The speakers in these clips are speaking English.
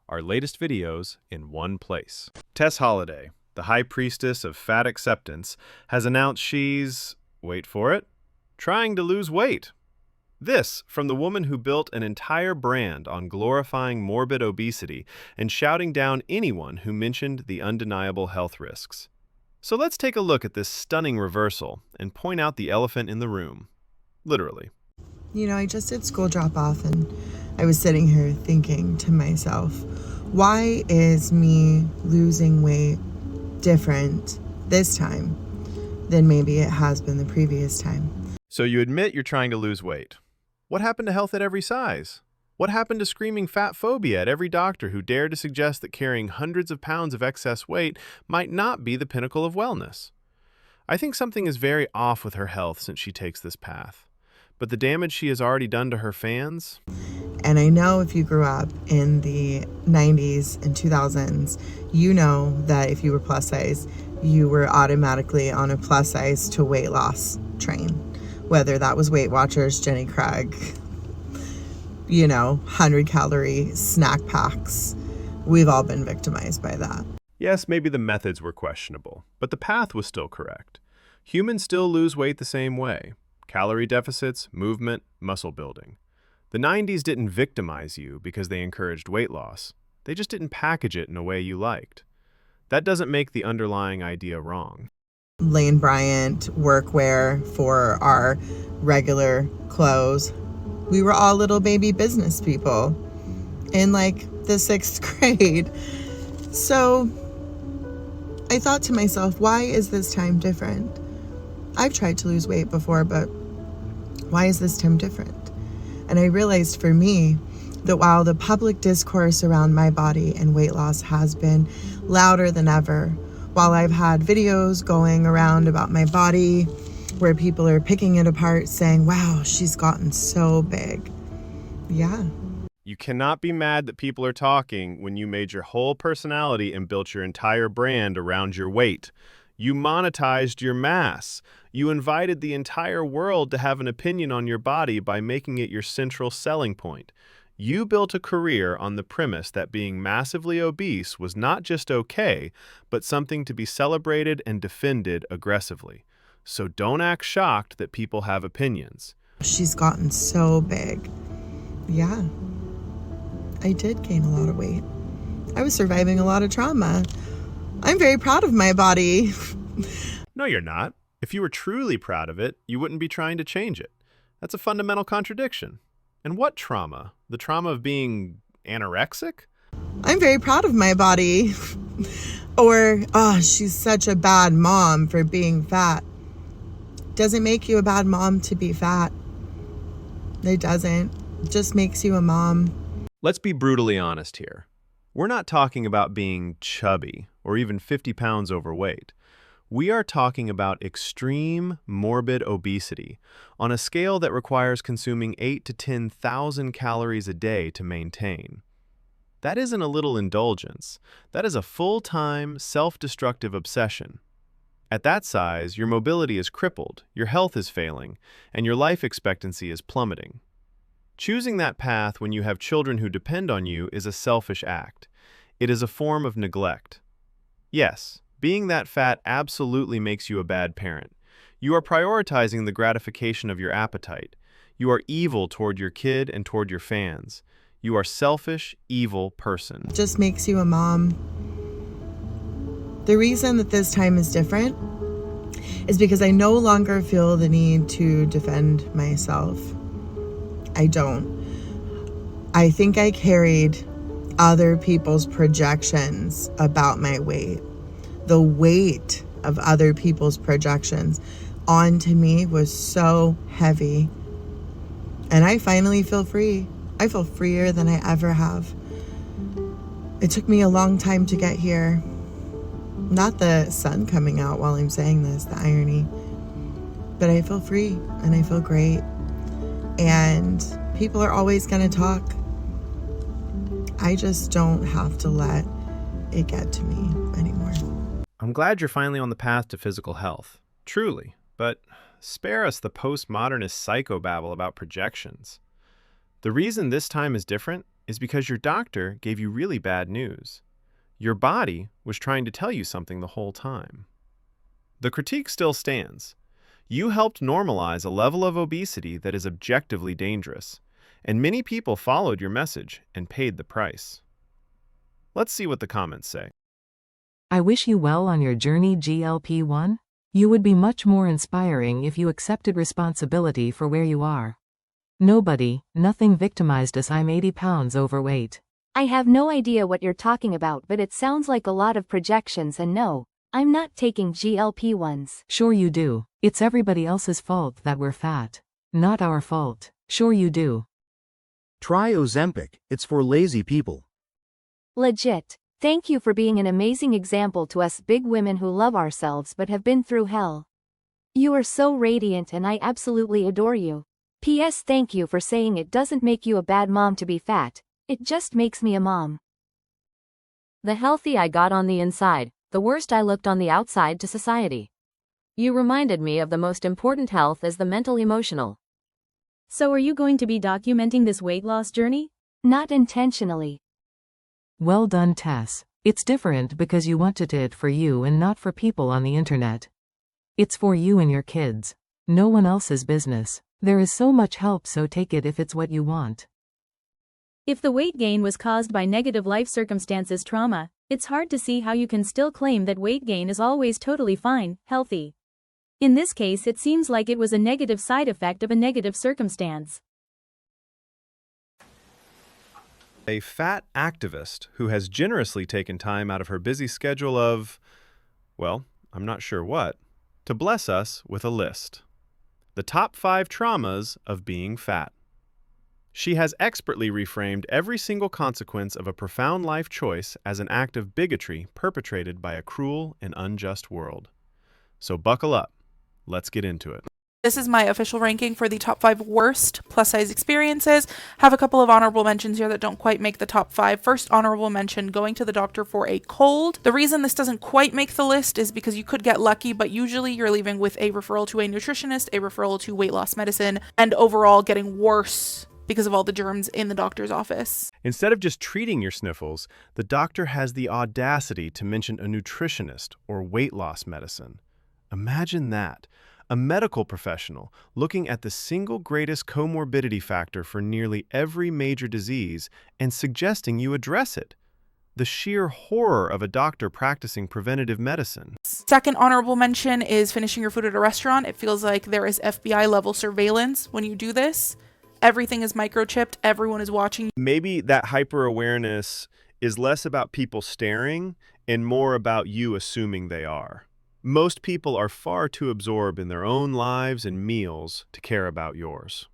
our latest videos in one place. Tess Holliday, the high priestess of fat acceptance, has announced she's, wait for it, trying to lose weight. This from the woman who built an entire brand on glorifying morbid obesity and shouting down anyone who mentioned the undeniable health risks. So let's take a look at this stunning reversal and point out the elephant in the room. Literally. I just did school drop-off and I was sitting here thinking to myself, why is me losing weight different this time than maybe it has been the previous time? So you admit you're trying to lose weight. What happened to health at every size? What happened to screaming FatPhobia at every doctor who dared to suggest that carrying hundreds of pounds of excess weight might not be the pinnacle of wellness? I think something is very off with her health since she takes this path. But the damage she has already done to her fans? And I know if you grew up in the 90s and 2000s, you know that if you were plus size, you were automatically on a plus size to weight loss train. Whether that was Weight Watchers, Jenny Craig, 100-calorie snack packs. We've all been victimized by that. Yes, maybe the methods were questionable, but the path was still correct. Humans still lose weight the same way. Calorie deficits, movement, muscle building. The 90s didn't victimize you because they encouraged weight loss. They just didn't package it in a way you liked. That doesn't make the underlying idea wrong. Lane Bryant workwear for our regular clothes. We were all little baby business people in the 6th grade. So I thought to myself, why is this time different? I've tried to lose weight before, but why is this time different? And I realized for me that while the public discourse around my body and weight loss has been louder than ever, while I've had videos going around about my body where people are picking it apart saying, wow, she's gotten so big. Yeah. You cannot be mad that people are talking when you made your whole personality and built your entire brand around your weight. You monetized your mass. You invited the entire world to have an opinion on your body by making it your central selling point. You built a career on the premise that being massively obese was not just okay, but something to be celebrated and defended aggressively. So don't act shocked that people have opinions. She's gotten so big. Yeah, I did gain a lot of weight. I was surviving a lot of trauma. I'm very proud of my body. No, you're not. If you were truly proud of it, you wouldn't be trying to change it. That's a fundamental contradiction. And what trauma? The trauma of being anorexic? I'm very proud of my body. Or, she's such a bad mom for being fat. Doesn't make you a bad mom to be fat. It doesn't. It just makes you a mom. Let's be brutally honest here. We're not talking about being chubby or even 50 pounds overweight. We are talking about extreme morbid obesity on a scale that requires consuming 8,000 to 10,000 calories a day to maintain. That isn't a little indulgence. That is a full-time, self-destructive obsession. At that size, your mobility is crippled, your health is failing, and your life expectancy is plummeting. Choosing that path when you have children who depend on you is a selfish act. It is a form of neglect. Yes, being that fat absolutely makes you a bad parent. You are prioritizing the gratification of your appetite. You are evil toward your kid and toward your fans. You are selfish, evil person. Just makes you a mom. The reason that this time is different is because I no longer feel the need to defend myself. I don't. I think I carried other people's projections about my weight. The weight of other people's projections onto me was so heavy. And I finally feel free. I feel freer than I ever have. It took me a long time to get here. Not the sun coming out while I'm saying this, the irony. But I feel free and I feel great. And people are always going to talk. I just don't have to let it get to me anymore. I'm glad you're finally on the path to physical health. Truly. But spare us the postmodernist psychobabble about projections. The reason this time is different is because your doctor gave you really bad news. Your body was trying to tell you something the whole time. The critique still stands. You helped normalize a level of obesity that is objectively dangerous, and many people followed your message and paid the price. Let's see what the comments say. I wish you well on your journey, GLP-1. You would be much more inspiring if you accepted responsibility for where you are. Nothing victimized us. I'm 80 pounds overweight. I have no idea what you're talking about, but it sounds like a lot of projections, and no, I'm not taking GLP-1s. Sure you do. It's everybody else's fault that we're fat. Not our fault. Sure you do. Try Ozempic, it's for lazy people. Legit. Thank you for being an amazing example to us big women who love ourselves but have been through hell. You are so radiant and I absolutely adore you. P.S. Thank you for saying it doesn't make you a bad mom to be fat, it just makes me a mom. The healthy I got on the inside, the worst I looked on the outside to society. You reminded me of the most important health is the mental-emotional. So are you going to be documenting this weight loss journey? Not intentionally. Well done, Tess. It's different because you wanted it for you and not for people on the internet. It's for you and your kids. No one else's business. There is so much help, so take it if it's what you want. If the weight gain was caused by negative life circumstances, trauma, it's hard to see how you can still claim that weight gain is always totally fine, healthy. In this case, it seems like it was a negative side effect of a negative circumstance. A fat activist who has generously taken time out of her busy schedule of, well, I'm not sure what, to bless us with a list. The top 5 traumas of being fat. She has expertly reframed every single consequence of a profound life choice as an act of bigotry perpetrated by a cruel and unjust world. So buckle up. Let's get into it. This is my official ranking for the top 5 worst plus-size experiences. Have a couple of honorable mentions here that don't quite make the top 5. First honorable mention, going to the doctor for a cold. The reason this doesn't quite make the list is because you could get lucky, but usually you're leaving with a referral to a nutritionist, a referral to weight loss medicine, and overall getting worse because of all the germs in the doctor's office. Instead of just treating your sniffles, the doctor has the audacity to mention a nutritionist or weight loss medicine. Imagine that. A medical professional looking at the single greatest comorbidity factor for nearly every major disease and suggesting you address it. The sheer horror of a doctor practicing preventative medicine. Second honorable mention is finishing your food at a restaurant. It feels like there is FBI level surveillance when you do this. Everything is microchipped. Everyone is watching. Maybe that hyper-awareness is less about people staring and more about you assuming they are. Most people are far too absorbed in their own lives and meals to care about yours.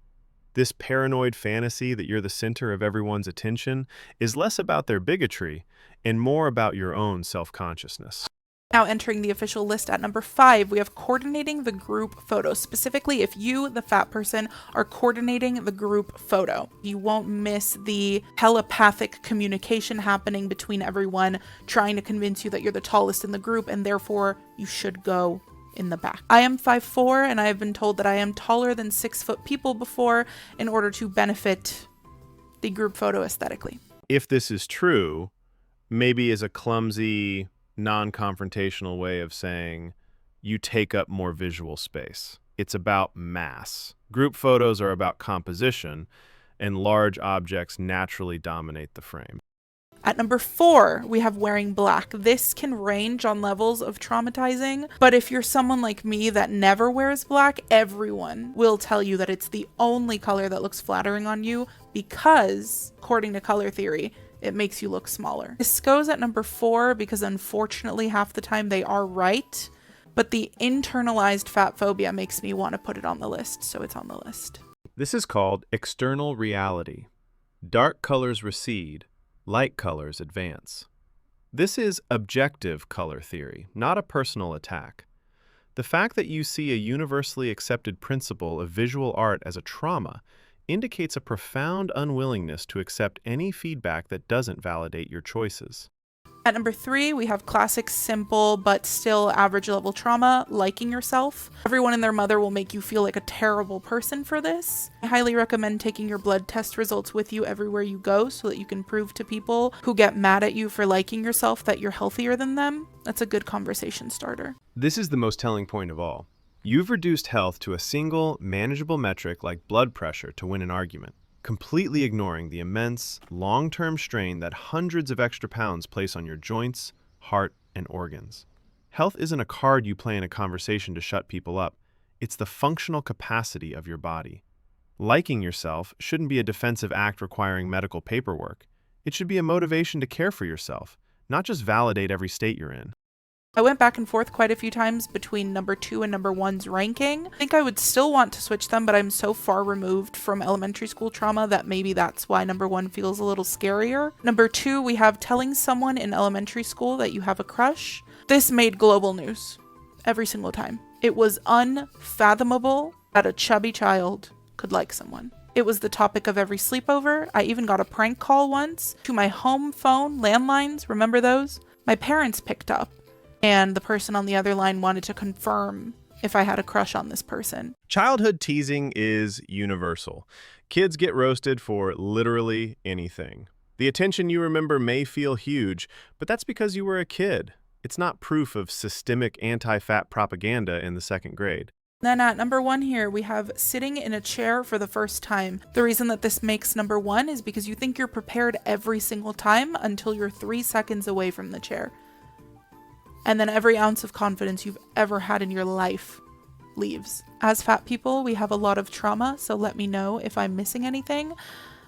This paranoid fantasy that you're the center of everyone's attention is less about their bigotry and more about your own self-consciousness. Now entering the official list at number 5, we have coordinating the group photo. Specifically, if you, the fat person, are coordinating the group photo, you won't miss the telepathic communication happening between everyone trying to convince you that you're the tallest in the group and therefore you should go in the back. I am 5'4" and I have been told that I am taller than 6-foot people before in order to benefit the group photo aesthetically. If this is true, maybe as a clumsy, non-confrontational way of saying you take up more visual space. It's about mass. Group photos are about composition, and large objects naturally dominate the frame. At number 4, we have wearing black. This can range on levels of traumatizing, but if you're someone like me that never wears black, everyone will tell you that it's the only color that looks flattering on you because, according to color theory, it makes you look smaller. This goes at number 4 because unfortunately half the time they are right, but the internalized fat phobia makes me want to put it on the list, so it's on the list. This is called external reality. Dark colors recede, light colors advance. This is objective color theory, not a personal attack. The fact that you see a universally accepted principle of visual art as a trauma indicates a profound unwillingness to accept any feedback that doesn't validate your choices. At number 3, we have classic, simple, but still average level trauma, liking yourself. Everyone and their mother will make you feel like a terrible person for this. I highly recommend taking your blood test results with you everywhere you go so that you can prove to people who get mad at you for liking yourself that you're healthier than them. That's a good conversation starter. This is the most telling point of all. You've reduced health to a single, manageable metric like blood pressure to win an argument, completely ignoring the immense, long-term strain that hundreds of extra pounds place on your joints, heart, and organs. Health isn't a card you play in a conversation to shut people up. It's the functional capacity of your body. Liking yourself shouldn't be a defensive act requiring medical paperwork. It should be a motivation to care for yourself, not just validate every state you're in. I went back and forth quite a few times between number 2 and number 1's ranking. I think I would still want to switch them, but I'm so far removed from elementary school trauma that maybe that's why number 1 feels a little scarier. Number 2, we have telling someone in elementary school that you have a crush. This made global news every single time. It was unfathomable that a chubby child could like someone. It was the topic of every sleepover. I even got a prank call once to my home phone, landlines, remember those? My parents picked up. And the person on the other line wanted to confirm if I had a crush on this person. Childhood teasing is universal. Kids get roasted for literally anything. The attention you remember may feel huge, but that's because you were a kid. It's not proof of systemic anti-fat propaganda in the 2nd grade. Then at number 1 here, we have sitting in a chair for the first time. The reason that this makes number 1 is because you think you're prepared every single time until you're 3 seconds away from the chair. And then every ounce of confidence you've ever had in your life leaves. As fat people, we have a lot of trauma, so let me know if I'm missing anything.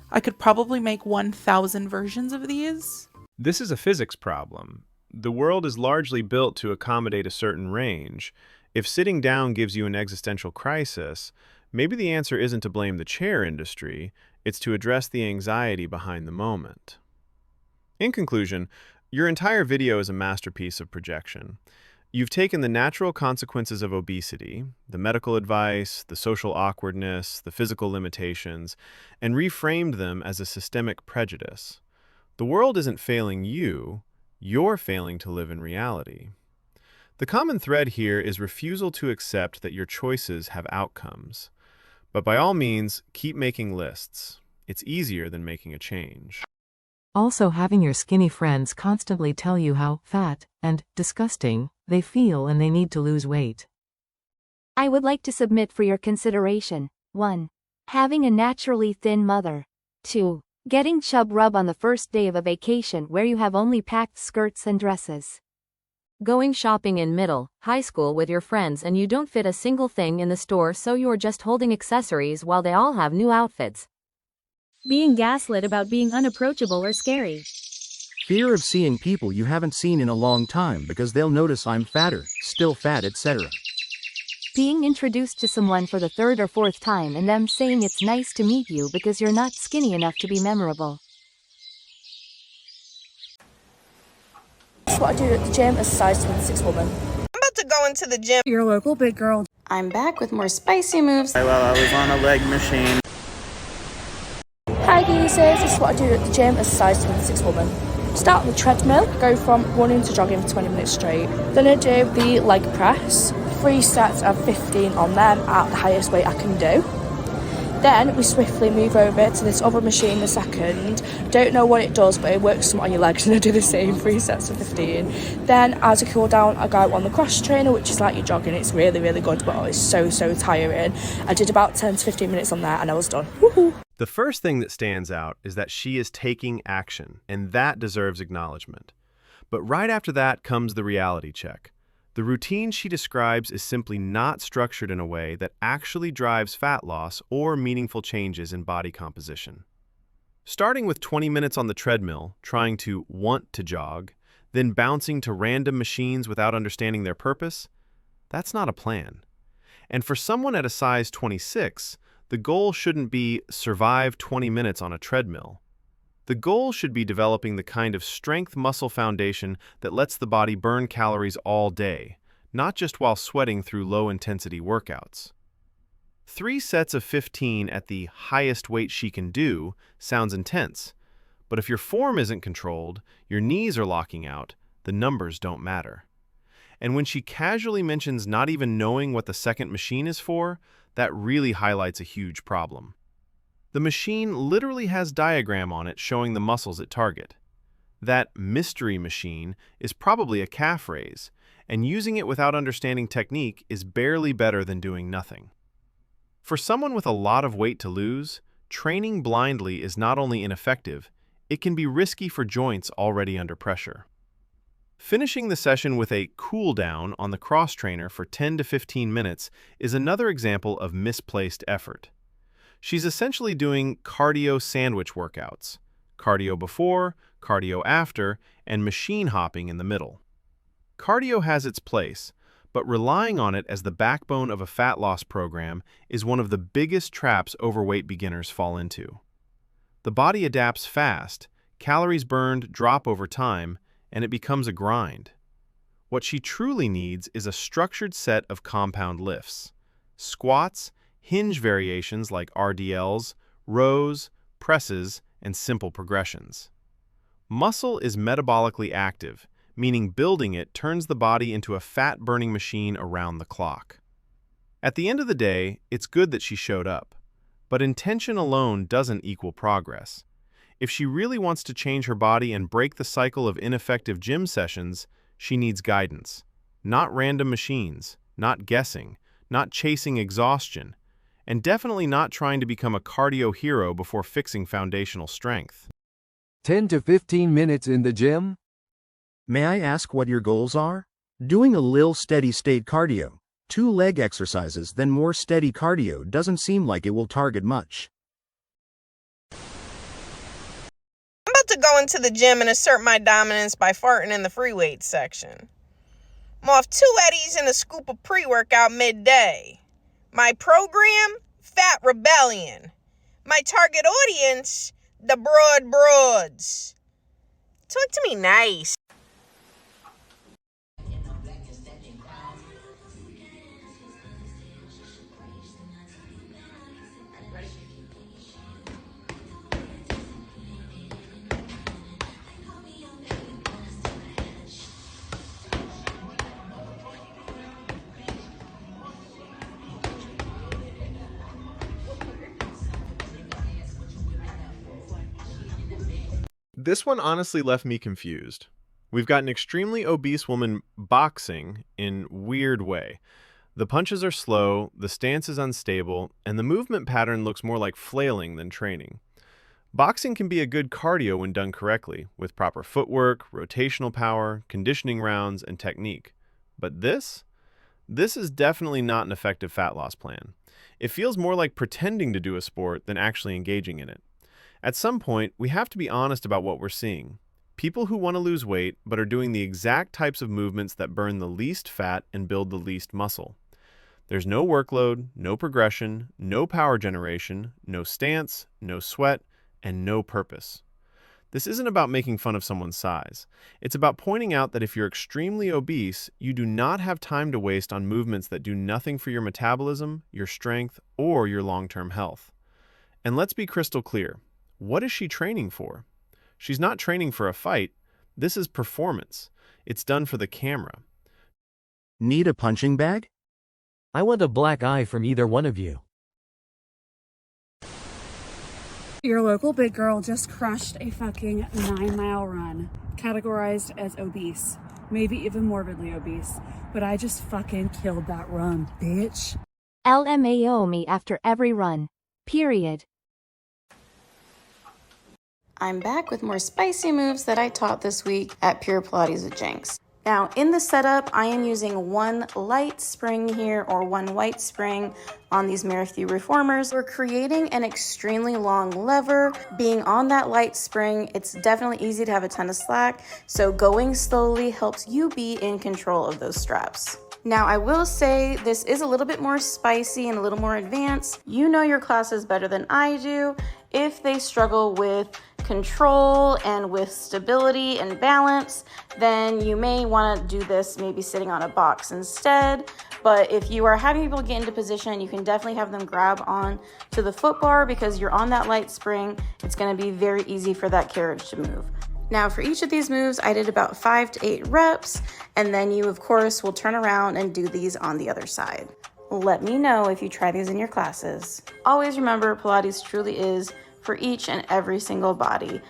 I could probably make 1,000 versions of these. This is a physics problem. The world is largely built to accommodate a certain range. If sitting down gives you an existential crisis, maybe the answer isn't to blame the chair industry, it's to address the anxiety behind the moment. In conclusion, your entire video is a masterpiece of projection. You've taken the natural consequences of obesity, the medical advice, the social awkwardness, the physical limitations, and reframed them as a systemic prejudice. The world isn't failing you, you're failing to live in reality. The common thread here is refusal to accept that your choices have outcomes. But by all means, keep making lists. It's easier than making a change. Also, having your skinny friends constantly tell you how fat and disgusting they feel and they need to lose weight. I would like to submit for your consideration. 1. Having a naturally thin mother. 2. Getting chub rub on the first day of a vacation where you have only packed skirts and dresses. Going shopping in middle, high school with your friends and you don't fit a single thing in the store, so you're just holding accessories while they all have new outfits. Being gaslit about being unapproachable or scary. Fear of seeing people you haven't seen in a long time because they'll notice I'm fatter, still fat, etc. Being introduced to someone for the 3rd or 4th time and them saying it's nice to meet you because you're not skinny enough to be memorable. That's what I do at the gym as a size 26 woman. I'm about to go into the gym. Your local big girl. I'm back with more spicy moves. Well, I was on a leg machine. Hi geezers, this is what I do at the gym as a size 26 woman. Start on the treadmill, go from running to jogging for 20 minutes straight. Then I do the leg press, 3 sets of 15 on them at the highest weight I can do. Then we swiftly move over to this other machine the second. Don't know what it does, but it works on your legs, and I do the same 3 sets of 15. Then as a cool down, I go on the cross trainer, which is like you're jogging. It's really, really good, but it's so tiring. I did about 10 to 15 minutes on that and I was done. Woohoo! The first thing that stands out is that she is taking action, and that deserves acknowledgement. But right after that comes the reality check. The routine she describes is simply not structured in a way that actually drives fat loss or meaningful changes in body composition. Starting with 20 minutes on the treadmill, trying to want to jog, then bouncing to random machines without understanding their purpose, that's not a plan. And for someone at a size 26, the goal shouldn't be survive 20 minutes on a treadmill. The goal should be developing the kind of strength muscle foundation that lets the body burn calories all day, not just while sweating through low-intensity workouts. 3 sets of 15 at the highest weight she can do sounds intense, but But if your form isn't controlled, your knees are locking out, the numbers don't matter. And when she casually mentions not even knowing what the second machine is for, that really highlights a huge problem. The machine literally has a diagram on it showing the muscles it targets. That mystery machine is probably a calf raise, and using it without understanding technique is barely better than doing nothing. For someone with a lot of weight to lose, training blindly is not only ineffective, it can be risky for joints already under pressure. Finishing the session with a cool down on the cross trainer for 10 to 15 minutes is another example of misplaced effort. She's essentially doing cardio sandwich workouts, cardio before, cardio after, and machine hopping in the middle. Cardio has its place, but relying on it as the backbone of a fat loss program is one of the biggest traps overweight beginners fall into. The body adapts fast, calories burned drop over time, and it becomes a grind. What she truly needs is a structured set of compound lifts, squats, hinge variations like RDLs, rows, presses, and simple progressions. Muscle is metabolically active, meaning building it turns the body into a fat-burning machine around the clock. At the end of the day, it's good that she showed up, but intention alone doesn't equal progress. If she really wants to change her body and break the cycle of ineffective gym sessions, she needs guidance. Not random machines, not guessing, not chasing exhaustion, and definitely not trying to become a cardio hero before fixing foundational strength. 10 to 15 minutes in the gym? May I ask what your goals are? Doing a little steady-state cardio, 2 leg exercises, then more steady cardio doesn't seem like it will target much. I'm about to go into the gym and assert my dominance by farting in the free weights section. I'm off 2 Eddies and a scoop of pre-workout midday. My program, Fat Rebellion. My target audience, the broads. Talk to me nice. This one honestly left me confused. We've got an extremely obese woman boxing in weird way. The punches are slow, the stance is unstable, and the movement pattern looks more like flailing than training. Boxing can be a good cardio when done correctly, with proper footwork, rotational power, conditioning rounds, and technique. But this is definitely not an effective fat loss plan. It feels more like pretending to do a sport than actually engaging in it. At some point, we have to be honest about what we're seeing. People who want to lose weight but are doing the exact types of movements that burn the least fat and build the least muscle. There's no workload, no progression, no power generation, no stance, no sweat, and no purpose. This isn't about making fun of someone's size. It's about pointing out that if you're extremely obese, you do not have time to waste on movements that do nothing for your metabolism, your strength, or your long-term health. And let's be crystal clear. What is she training for? She's not training for a fight. This is performance. It's done for the camera. Need a punching bag? I want a black eye from either one of you. Your local big girl just crushed a fucking 9-mile run, categorized as obese, maybe even morbidly obese, but I just fucking killed that run, bitch. LMAO me after every run. Period. I'm back with more spicy moves that I taught this week at Pure Pilates with Jinx. Now, in the setup, I am using 1 light spring here or 1 white spring on these Merrithew reformers. We're creating an extremely long lever. Being on that light spring, it's definitely easy to have a ton of slack, so going slowly helps you be in control of those straps. Now, I will say this is a little bit more spicy and a little more advanced. You know your classes better than I do. If they struggle with control and with stability and balance, then you may want to do this maybe sitting on a box instead. But if you are having people get into position, you can definitely have them grab on to the foot bar because you're on that light spring. It's going to be very easy for that carriage to move. Now for each of these moves, I did about 5 to 8 reps, and then you of course will turn around and do these on the other side. Let me know if you try these in your classes. Always remember, Pilates truly is for each and every single body.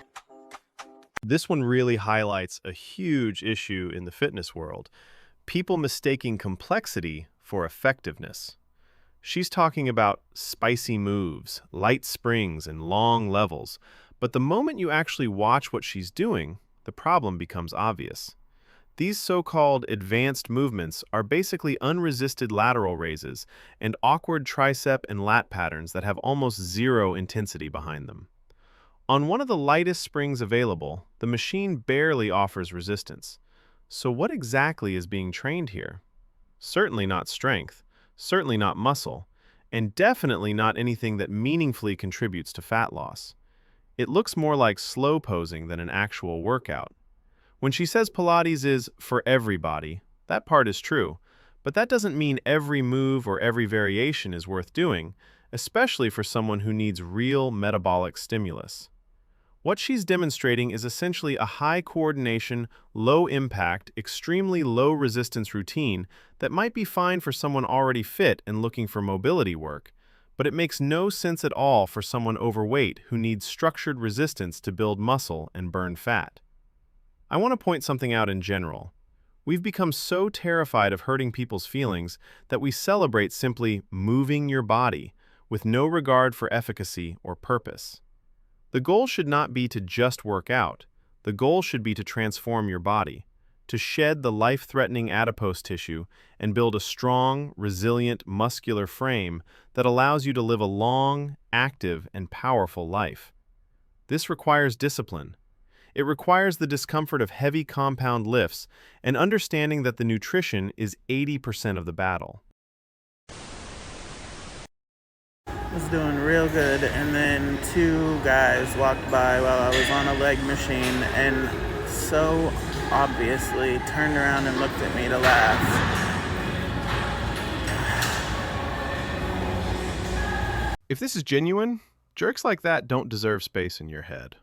This one really highlights a huge issue in the fitness world: people mistaking complexity for effectiveness. She's talking about spicy moves, light springs, and long levels, but the moment you actually watch what she's doing, the problem becomes obvious. These so-called advanced movements are basically unresisted lateral raises and awkward tricep and lat patterns that have almost zero intensity behind them. On one of the lightest springs available, the machine barely offers resistance. So what exactly is being trained here? Certainly not strength, certainly not muscle, and definitely not anything that meaningfully contributes to fat loss. It looks more like slow posing than an actual workout. When she says Pilates is for everybody, that part is true, but that doesn't mean every move or every variation is worth doing, especially for someone who needs real metabolic stimulus. What she's demonstrating is essentially a high coordination, low impact, extremely low resistance routine that might be fine for someone already fit and looking for mobility work, but it makes no sense at all for someone overweight who needs structured resistance to build muscle and burn fat. I want to point something out in general. We've become so terrified of hurting people's feelings that we celebrate simply moving your body with no regard for efficacy or purpose. The goal should not be to just work out. The goal should be to transform your body, to shed the life-threatening adipose tissue and build a strong, resilient, muscular frame that allows you to live a long, active, and powerful life. This requires discipline. It requires the discomfort of heavy compound lifts and understanding that the nutrition is 80% of the battle. Was doing real good, and then 2 guys walked by while I was on a leg machine and so obviously turned around and looked at me to laugh. If this is genuine, jerks like that don't deserve space in your head.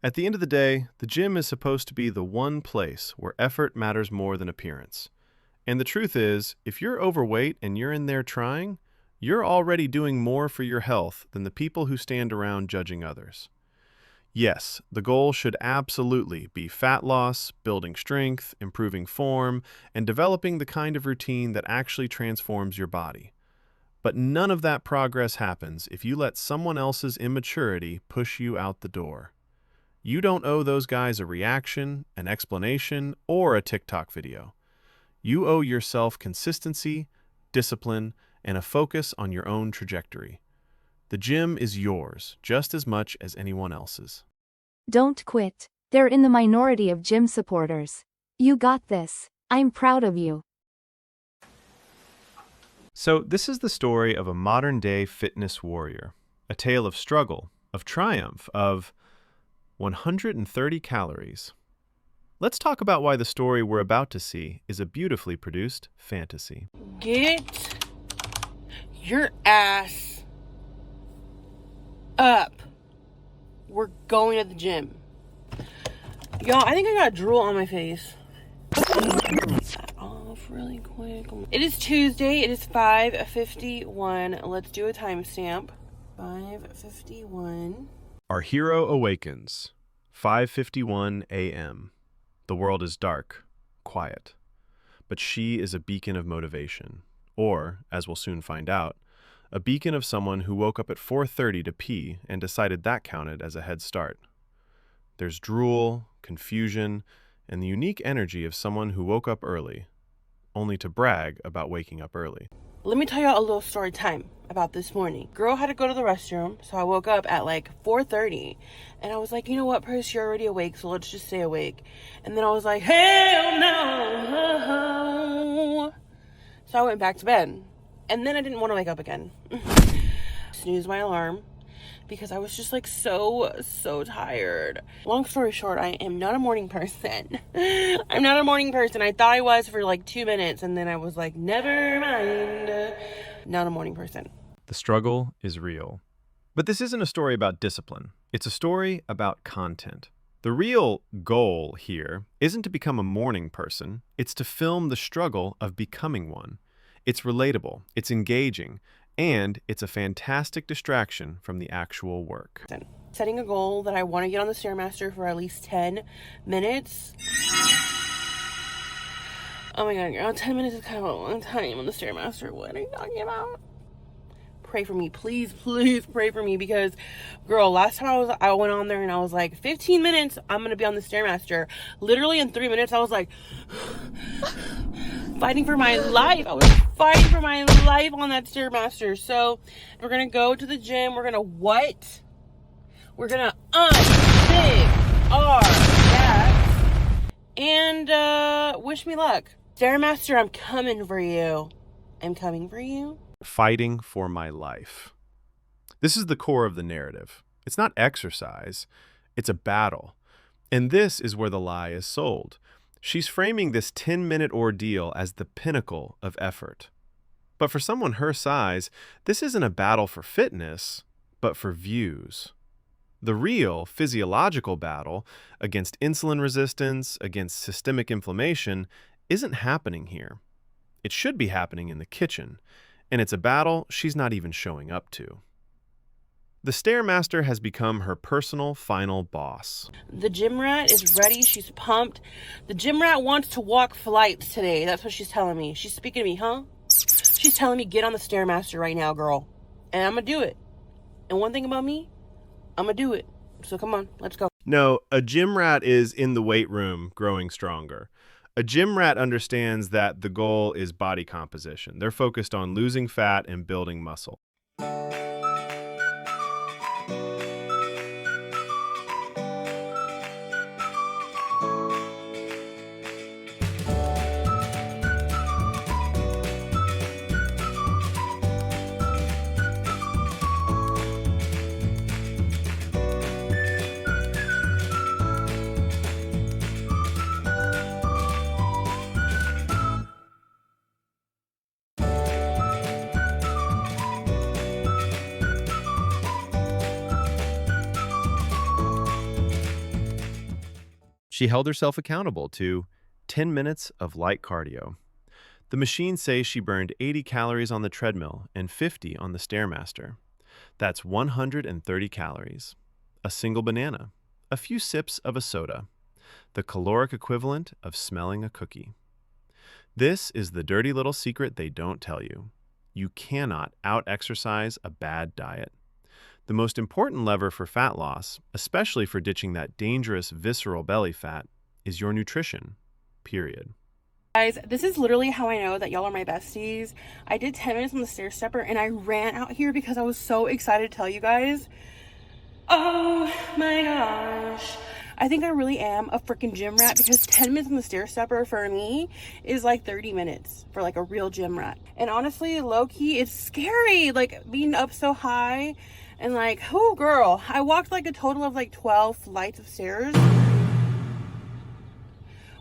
At the end of the day, the gym is supposed to be the one place where effort matters more than appearance. And the truth is, if you're overweight and you're in there trying, you're already doing more for your health than the people who stand around judging others. Yes, the goal should absolutely be fat loss, building strength, improving form, and developing the kind of routine that actually transforms your body. But none of that progress happens if you let someone else's immaturity push you out the door. You don't owe those guys a reaction, an explanation, or a TikTok video. You owe yourself consistency, discipline, and a focus on your own trajectory. The gym is yours just as much as anyone else's. Don't quit. They're in the minority of gym supporters. You got this. I'm proud of you. So this is the story of a modern-day fitness warrior, a tale of struggle, of triumph, of 130 calories. Let's talk about why the story we're about to see is a beautifully produced fantasy. Get your ass up. We're going to the gym. Y'all, I think I got drool on my face. Get that off really quick. It is Tuesday. It is 5:51. Let's do a timestamp. 5:51. Our hero awakens. 5:51 a.m. The world is dark, quiet. But she is a beacon of motivation. Or, as we'll soon find out, a beacon of someone who woke up at 4:30 to pee and decided that counted as a head start. There's drool, confusion, and the unique energy of someone who woke up early, only to brag about waking up early. Let me tell y'all a little story time about this morning. Girl had to go to the restroom, so I woke up at like 4:30, and I was like, you know what, Pris, you're already awake, so let's just stay awake. And then I was like, hell no. So I went back to bed, and then I didn't want to wake up again. Snooze my alarm, because I was just like so tired. Long story short, I am not a morning person. I'm not a morning person. I thought I was for like 2 minutes, and then I was like, never mind. Not a morning person. The struggle is real. But this isn't a story about discipline. It's a story about content. The real goal here isn't to become a morning person. It's to film the struggle of becoming one. It's relatable, it's engaging, and it's a fantastic distraction from the actual work. Setting a goal that I want to get on the Stairmaster for at least 10 minutes. Oh my god, girl, 10 minutes is kind of a long time on the Stairmaster. What are you talking about? Pray for me, please pray for me, because girl, last time I went on there and I was like, 15 minutes I'm gonna be on the Stairmaster. Literally in 3 minutes I was like fighting for my life. I was fighting for my life on that Stairmaster. So we're gonna go to the gym. We're gonna what? We're gonna unbig our backs and wish me luck. Stairmaster, I'm coming for you. I'm coming for you. Fighting for my life. This is the core of the narrative. It's not exercise, it's a battle. And this is where the lie is sold. She's framing this 10-minute ordeal as the pinnacle of effort. But for someone her size, this isn't a battle for fitness, but for views. The real physiological battle against insulin resistance, against systemic inflammation, isn't happening here. It should be happening in the kitchen. And it's a battle she's not even showing up to. The Stairmaster has become her personal final boss. The gym rat is ready. She's pumped. The gym rat wants to walk flights today. That's what she's telling me. She's speaking to me, huh? She's telling me, get on the Stairmaster right now, girl. And I'm going to do it. And one thing about me, I'm going to do it. So come on, let's go. No, a gym rat is in the weight room growing stronger. A gym rat understands that the goal is body composition. They're focused on losing fat and building muscle. She held herself accountable to 10 minutes of light cardio. The machines say she burned 80 calories on the treadmill and 50 on the Stairmaster. That's 130 calories. A single banana, a few sips of a soda, the caloric equivalent of smelling a cookie. This is the dirty little secret they don't tell you. You cannot out-exercise a bad diet. The most important lever for fat loss, especially for ditching that dangerous visceral belly fat, is your nutrition, period. Guys, this is literally how I know that y'all are my besties. I did 10 minutes on the stair stepper and I ran out here because I was so excited to tell you guys. Oh my gosh. I think I really am a freaking gym rat, because 10 minutes on the stair stepper for me is like 30 minutes for like a real gym rat. And honestly, low key, it's scary, like being up so high. And like, oh girl, I walked like a total of like 12 flights of stairs.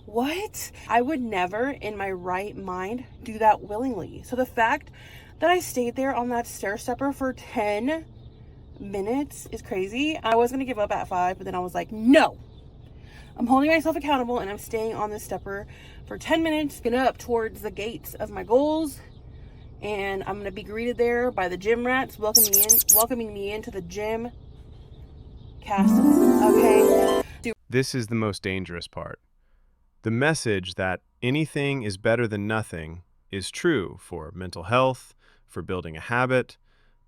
What? I would never in my right mind do that willingly. So the fact that I stayed there on that stair stepper for 10 minutes is crazy. I was gonna give up at 5, but then I was like, no, I'm holding myself accountable and I'm staying on this stepper for 10 minutes, getting up towards the gates of my goals. And I'm gonna be greeted there by the gym rats welcoming me into the gym castle. Okay. This is the most dangerous part. The message that anything is better than nothing is true for mental health, for building a habit,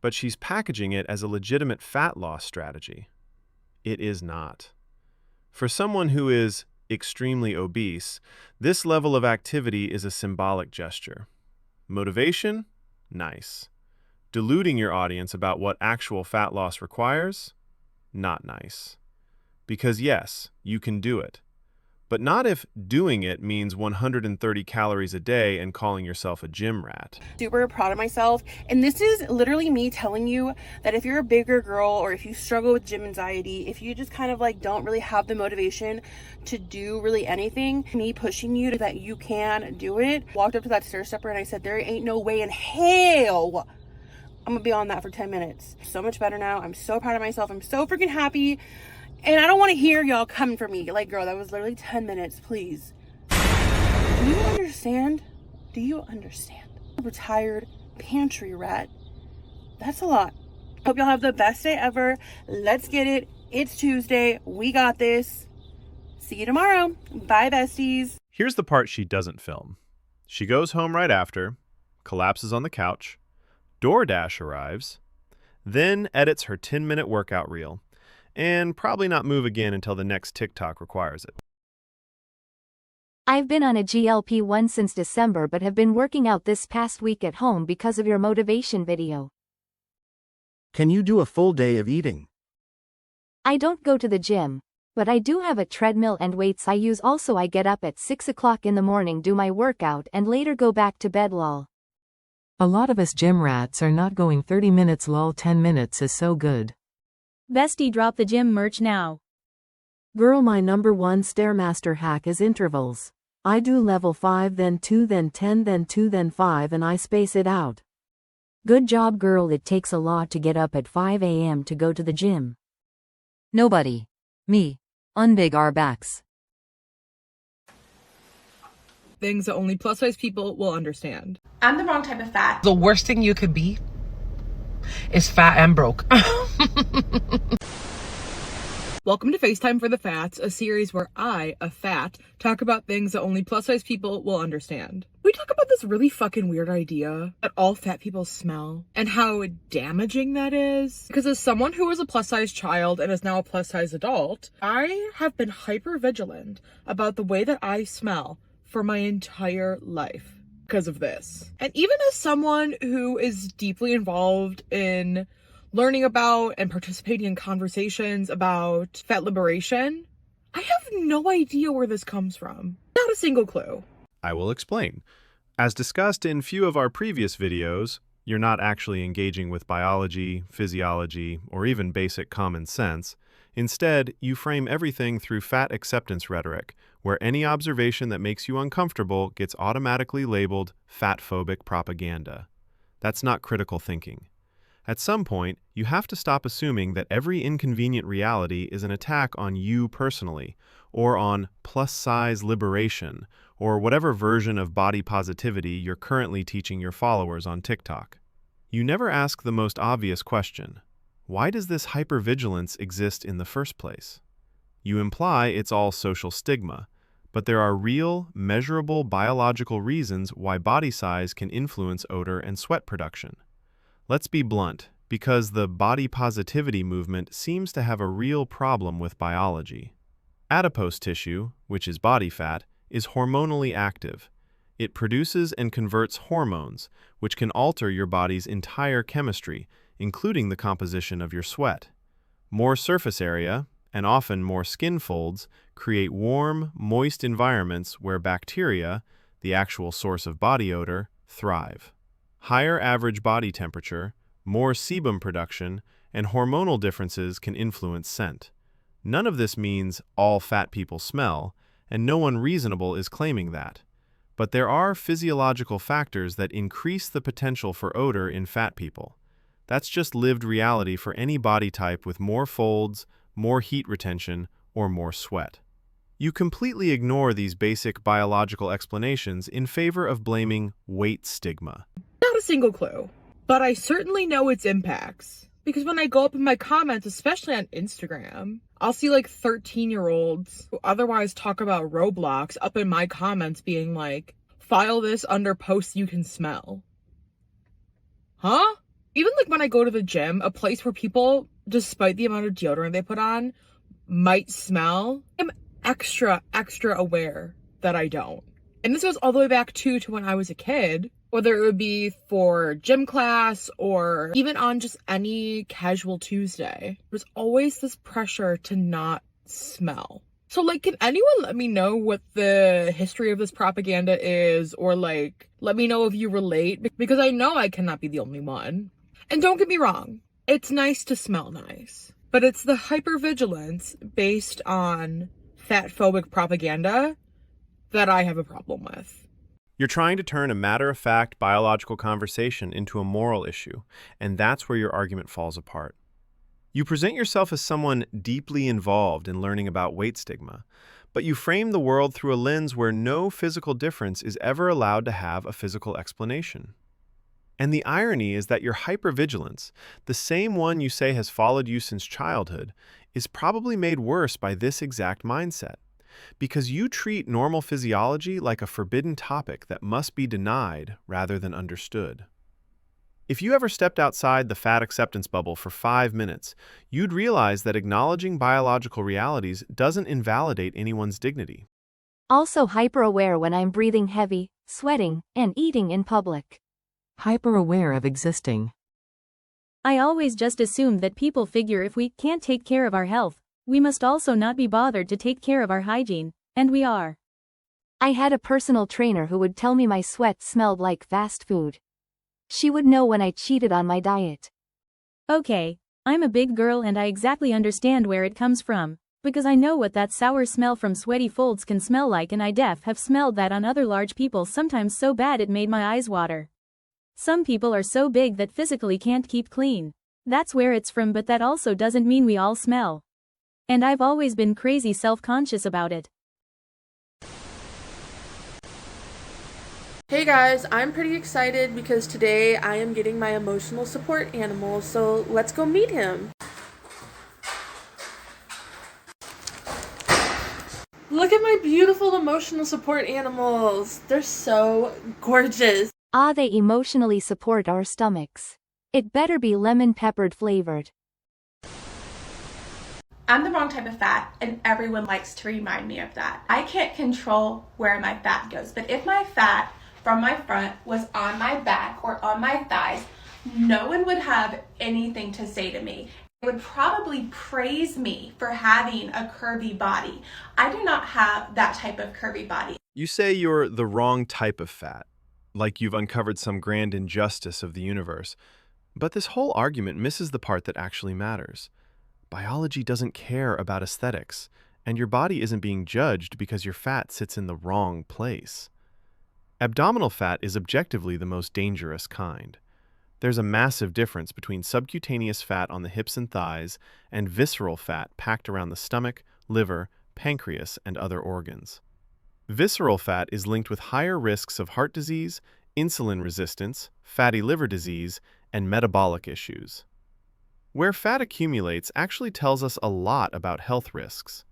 but she's packaging it as a legitimate fat loss strategy. It is not. For someone who is extremely obese, this level of activity is a symbolic gesture. Motivation? Nice. Deluding your audience about what actual fat loss requires? Not nice. Because yes, you can do it. but not if doing it means 130 calories a day and calling yourself a gym rat. Super proud of myself. And this is literally me telling you that if you're a bigger girl, or if you struggle with gym anxiety, if you just kind of like don't really have the motivation to do really anything, me pushing you that you can do it. Walked up to that stair stepper and I said, there ain't no way in hell I'm gonna be on that for 10 minutes. So much better now. I'm so proud of myself. I'm so freaking happy. And I don't want to hear y'all coming for me. Like, girl, that was literally 10 minutes, please. Do you understand? Do you understand? Retired pantry rat. That's a lot. Hope y'all have the best day ever. Let's get it. It's Tuesday. We got this. See you tomorrow. Bye, besties. Here's the part she doesn't film. She goes home right after, collapses on the couch, DoorDash arrives, then edits her 10-minute workout reel, and probably not move again until the next TikTok requires it. I've been on a GLP-1 since December but have been working out this past week at home because of your motivation video. Can you do a full day of eating? I don't go to the gym, but I do have a treadmill and weights I use. Also, I get up at 6 o'clock in the morning, do my workout, and later go back to bed. Lol. A lot of us gym rats are not going 30 minutes. Lol, 10 minutes is so good. Bestie, drop the gym merch now. Girl, my number one Stairmaster hack is intervals. I do level 5, then 2, then 10, then 2, then 5, and I space it out. Good job, girl. It takes a lot to get up at 5 a.m. to go to the gym. Nobody. Me. Unbig our backs. Things that only plus size people will understand. I'm the wrong type of fat. The worst thing you could be is fat and broke. Welcome to FaceTime for the Fats, a series where I, a fat, talk about things that only plus size people will understand. We talk about this really fucking weird idea that all fat people smell and how damaging that is. Because as someone who was a plus size child and is now a plus size adult, I have been hyper vigilant about the way that I smell for my entire life because of this. And even as someone who is deeply involved in learning about and participating in conversations about fat liberation, I have no idea where this comes from. Not a single clue. I will explain. As discussed in few of our previous videos, you're not actually engaging with biology, physiology, or even basic common sense. Instead, you frame everything through fat acceptance rhetoric, where any observation that makes you uncomfortable gets automatically labeled fatphobic propaganda. That's not critical thinking. At some point, you have to stop assuming that every inconvenient reality is an attack on you personally, or on plus-size liberation, or whatever version of body positivity you're currently teaching your followers on TikTok. You never ask the most obvious question: why does this hypervigilance exist in the first place? You imply it's all social stigma, but there are real, measurable biological reasons why body size can influence odor and sweat production. Let's be blunt, because the body positivity movement seems to have a real problem with biology. Adipose tissue, which is body fat, is hormonally active. It produces and converts hormones, which can alter your body's entire chemistry, including the composition of your sweat. More surface area, and often more skin folds, create warm, moist environments where bacteria, the actual source of body odor, thrive. Higher average body temperature, more sebum production, and hormonal differences can influence scent. None of this means all fat people smell, and no one reasonable is claiming that. But there are physiological factors that increase the potential for odor in fat people. That's just lived reality for any body type with more folds, more heat retention, or more sweat. You completely ignore these basic biological explanations in favor of blaming weight stigma. Not a single clue, but I certainly know its impacts. Because when I go up in my comments, especially on Instagram, I'll see like 13-year-olds who otherwise talk about Roblox up in my comments being like, file this under posts you can smell. Huh? Even like when I go to the gym, a place where people, despite the amount of deodorant they put on, might smell, I'm extra aware that I don't. And this goes all the way back to when I was a kid, whether it would be for gym class or even on just any casual Tuesday. There's always this pressure to not smell. So, like, can anyone let me know what the history of this propaganda is, or, like, let me know if you relate, because I know I cannot be the only one. And don't get me wrong, it's nice to smell nice, but it's the hypervigilance based on fat-phobic propaganda that I have a problem with. You're trying to turn a matter-of-fact biological conversation into a moral issue, and that's where your argument falls apart. You present yourself as someone deeply involved in learning about weight stigma, but you frame the world through a lens where no physical difference is ever allowed to have a physical explanation. And the irony is that your hypervigilance, the same one you say has followed you since childhood, is probably made worse by this exact mindset, because you treat normal physiology like a forbidden topic that must be denied rather than understood. If you ever stepped outside the fat acceptance bubble for 5 minutes, you'd realize that acknowledging biological realities doesn't invalidate anyone's dignity. Also hyper-aware when I'm breathing heavy, sweating, and eating in public. Hyper-aware of existing. I always just assumed that people figure if we can't take care of our health, we must also not be bothered to take care of our hygiene, and we are. I had a personal trainer who would tell me my sweat smelled like fast food. She would know when I cheated on my diet. Okay, I'm a big girl and I exactly understand where it comes from, because I know what that sour smell from sweaty folds can smell like, and I have smelled that on other large people, sometimes so bad it made my eyes water. Some people are so big that physically can't keep clean. That's where it's from, but that also doesn't mean we all smell. And I've always been crazy self-conscious about it. Hey guys, I'm pretty excited because today I am getting my emotional support animal, so let's go meet him. Look at my beautiful emotional support animals. They're so gorgeous. Ah, they emotionally support our stomachs. It better be lemon peppered flavored. I'm the wrong type of fat, and everyone likes to remind me of that. I can't control where my fat goes, but if my fat from my front was on my back or on my thighs, no one would have anything to say to me. They would probably praise me for having a curvy body. I do not have that type of curvy body. You say you're the wrong type of fat, like you've uncovered some grand injustice of the universe. But this whole argument misses the part that actually matters. Biology doesn't care about aesthetics, and your body isn't being judged because your fat sits in the wrong place. Abdominal fat is objectively the most dangerous kind. There's a massive difference between subcutaneous fat on the hips and thighs and visceral fat packed around the stomach, liver, pancreas, and other organs. Visceral fat is linked with higher risks of heart disease, insulin resistance, fatty liver disease, and metabolic issues. Where fat accumulates actually tells us a lot about health risks.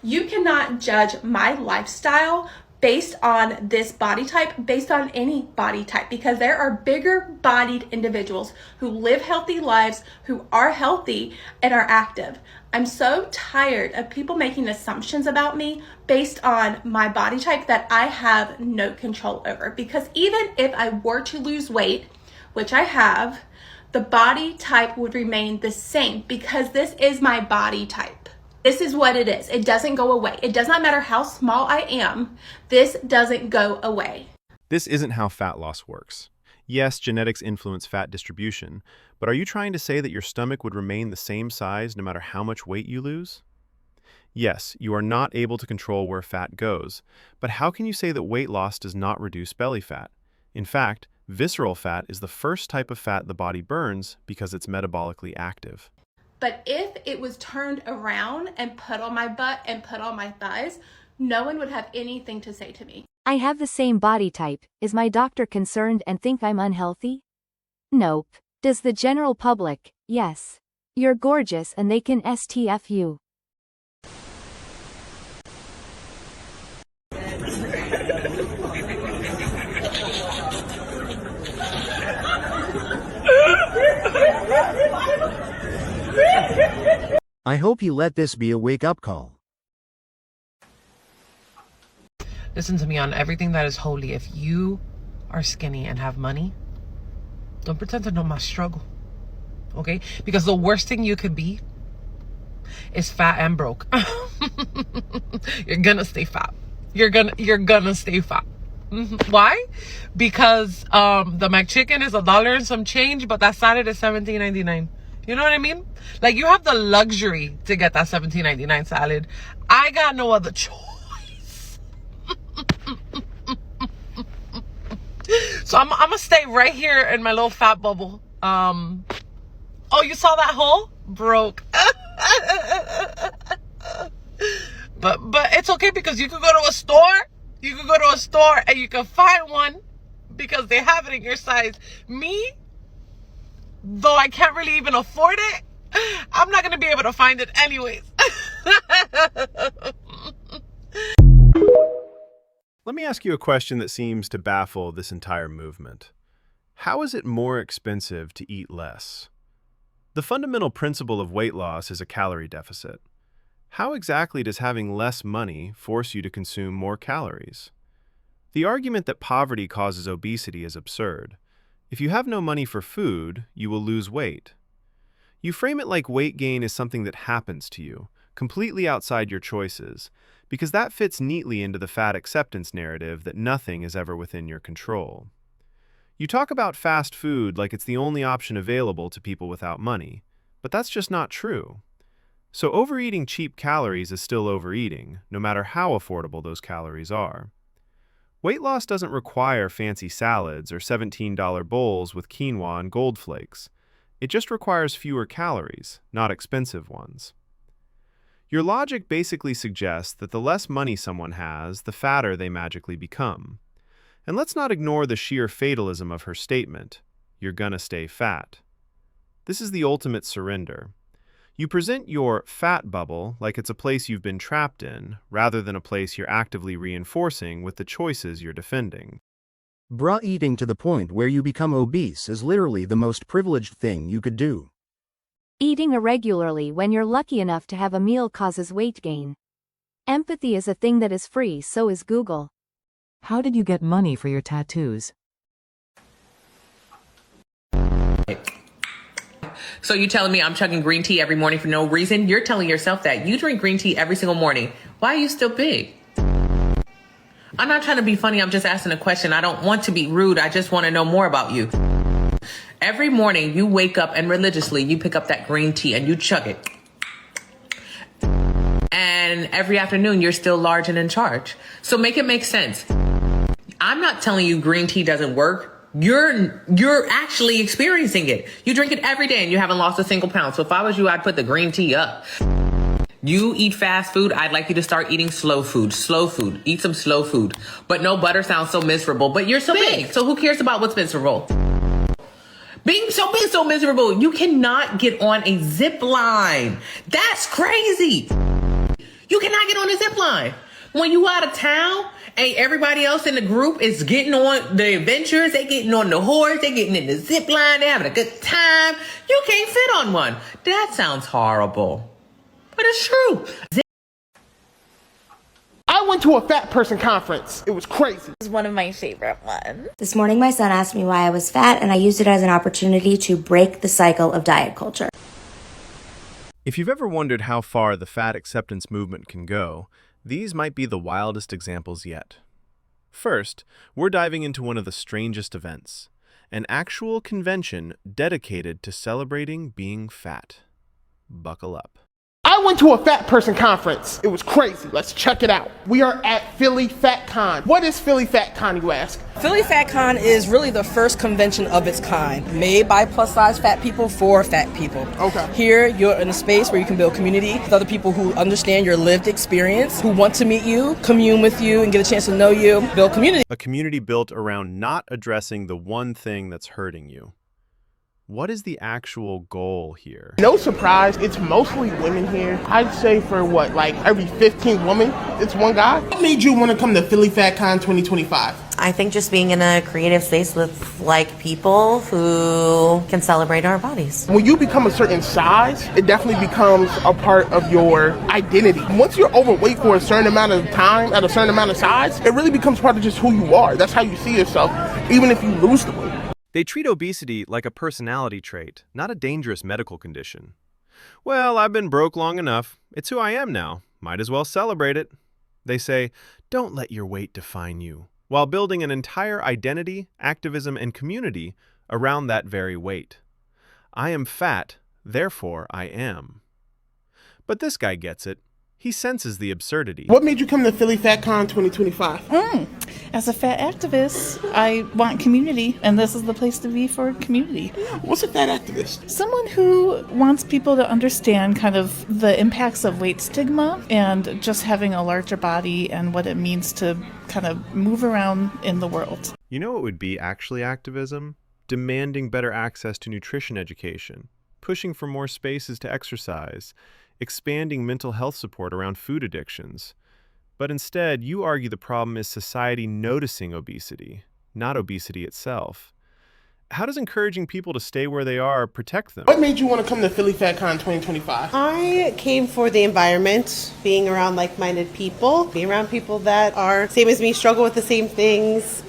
You cannot judge my lifestyle based on this body type, based on any body type, because there are bigger bodied individuals who live healthy lives, who are healthy and are active. I'm so tired of people making assumptions about me based on my body type that I have no control over, because even if I were to lose weight, which I have, the body type would remain the same because this is my body type. This is what it is. It doesn't go away. It does not matter how small I am. This doesn't go away. This isn't how fat loss works. Yes, genetics influence fat distribution, but are you trying to say that your stomach would remain the same size no matter how much weight you lose? Yes, you are not able to control where fat goes, but how can you say that weight loss does not reduce belly fat? In fact, visceral fat is the first type of fat the body burns because it's metabolically active. But if it was turned around and put on my butt and put on my thighs, no one would have anything to say to me. I have the same body type. Is my doctor concerned and think I'm unhealthy? Nope. Does the general public? Yes. You're gorgeous and they can STF you. I hope you let this be a wake-up call. Listen to me on everything that is holy. If you are skinny and have money, don't pretend to know my struggle. Okay? Because the worst thing you could be is fat and broke. You're gonna stay fat. You're gonna stay fat. Why? Because the McChicken is $1 and some change, but that salad is $17.99. You know what I mean? Like, you have the luxury to get that $17.99 salad. I got no other choice. So I'm gonna stay right here in my little fat bubble. Oh, you saw that hole? Broke. But it's okay, because you could go to a store. You could go to a store and you can find one because they have it in your size. Me, though I can't really even afford it, I'm not going to be able to find it anyways. Let me ask you a question that seems to baffle this entire movement. How is it more expensive to eat less? The fundamental principle of weight loss is a calorie deficit. How exactly does having less money force you to consume more calories? The argument that poverty causes obesity is absurd. If you have no money for food, you will lose weight. You frame it like weight gain is something that happens to you, completely outside your choices, because that fits neatly into the fat acceptance narrative that nothing is ever within your control. You talk about fast food like it's the only option available to people without money, but that's just not true. So overeating cheap calories is still overeating, no matter how affordable those calories are. Weight loss doesn't require fancy salads or $17 bowls with quinoa and gold flakes. It just requires fewer calories, not expensive ones. Your logic basically suggests that the less money someone has, the fatter they magically become. And let's not ignore the sheer fatalism of her statement, "You're gonna stay fat." This is the ultimate surrender. You present your fat bubble like it's a place you've been trapped in, rather than a place you're actively reinforcing with the choices you're defending. Bruh, eating to the point where you become obese is literally the most privileged thing you could do. Eating irregularly when you're lucky enough to have a meal causes weight gain. Empathy is a thing that is free, so is Google. How did you get money for your tattoos? So you telling me I'm chugging green tea every morning for no reason? You're telling yourself that. You drink green tea every single morning. Why are you still big? I'm not trying to be funny. I'm just asking a question. I don't want to be rude. I just want to know more about you. Every morning you wake up and religiously you pick up that green tea and you chug it. And every afternoon you're still large and in charge. So make it make sense. I'm not telling you green tea doesn't work. You're actually experiencing it. You drink it every day and you haven't lost a single pound. So if I was you, I'd put the green tea up. You eat fast food. I'd like you to start eating slow food. Slow food. Eat some slow food. But no butter sounds so miserable. But you're so big. So who cares about what's miserable? Being so big, so miserable. You cannot get on a zip line. That's crazy. You cannot get on a zip line. When you out of town and everybody else in the group is getting on the adventures, they getting on the horse, they getting in the zip line, they having a good time. You can't fit on one. That sounds horrible. But it's true. I went to a fat person conference. It was crazy. It was one of my favorite ones. This morning, my son asked me why I was fat, and I used it as an opportunity to break the cycle of diet culture. If you've ever wondered how far the fat acceptance movement can go, these might be the wildest examples yet. First, we're diving into one of the strangest events, an actual convention dedicated to celebrating being fat. Buckle up. I went to a fat person conference. It was crazy. Let's check it out. We are at Philly FatCon. What is Philly FatCon, you ask? Philly FatCon is really the first convention of its kind, made by plus-size fat people for fat people. Okay. Here, you're in a space where you can build community with other people who understand your lived experience, who want to meet you, commune with you, and get a chance to know you, build community. A community built around not addressing the one thing that's hurting you. What is the actual goal here? No surprise, it's mostly women here. I'd say for what, like every 15 women, it's one guy. What made you want to come to Philly FatCon 2025? I think just being in a creative space with like people who can celebrate our bodies. When you become a certain size, it definitely becomes a part of your identity. Once you're overweight for a certain amount of time, at a certain amount of size, it really becomes part of just who you are. That's how you see yourself, even if you lose the weight. They treat obesity like a personality trait, not a dangerous medical condition. Well, I've been broke long enough. It's who I am now. might as well celebrate it. They say, don't let your weight define you, while building an entire identity, activism, and community around that very weight. I am fat, therefore I am. But this guy gets it. He senses the absurdity. What made you come to Philly FatCon 2025? As a fat activist, I want community, and this is the place to be for community. What's a fat activist? Someone who wants people to understand kind of the impacts of weight stigma and just having a larger body and what it means to kind of move around in the world. You know what would be actually activism? Demanding better access to nutrition education, pushing for more spaces to exercise, expanding mental health support around food addictions. But instead, you argue the problem is society noticing obesity, not obesity itself. How does encouraging people to stay where they are protect them? What made you want to come to Philly FatCon 2025? I came for the environment, being around like-minded people, being around people that are same as me, struggle with the same things,